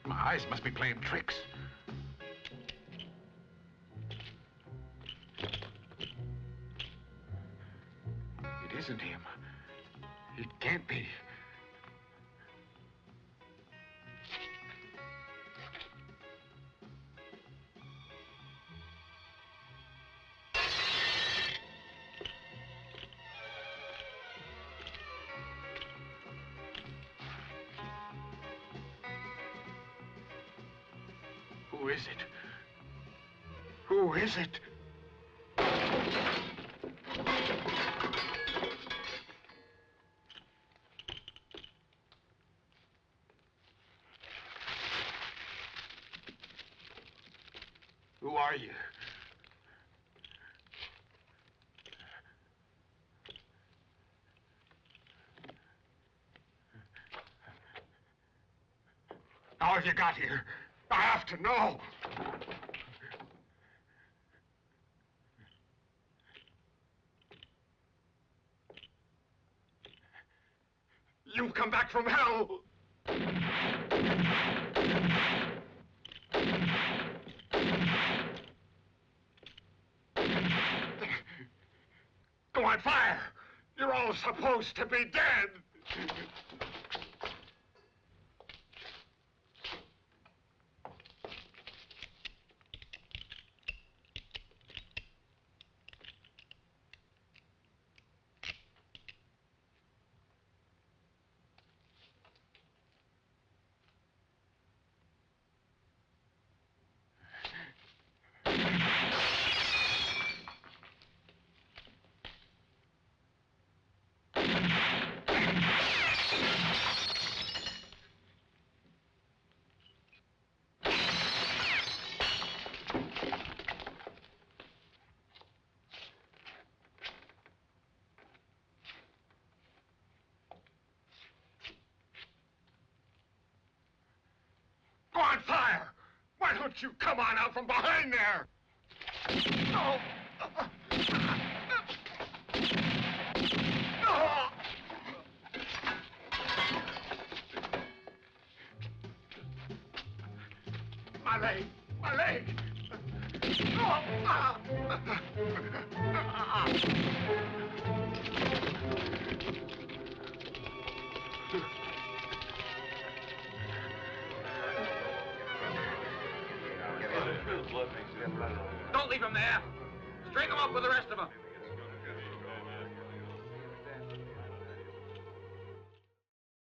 My eyes must be playing tricks. It isn't him. It can't be. Who is it? Who is it? Who are you? How have you got here? I have to know. You've come back from hell. Go on, fire! You're all supposed to be dead! Go on, fire! Why don't you come on out from behind there? No! No! My leg! My leg! Don't leave him there. String him up with the rest of them.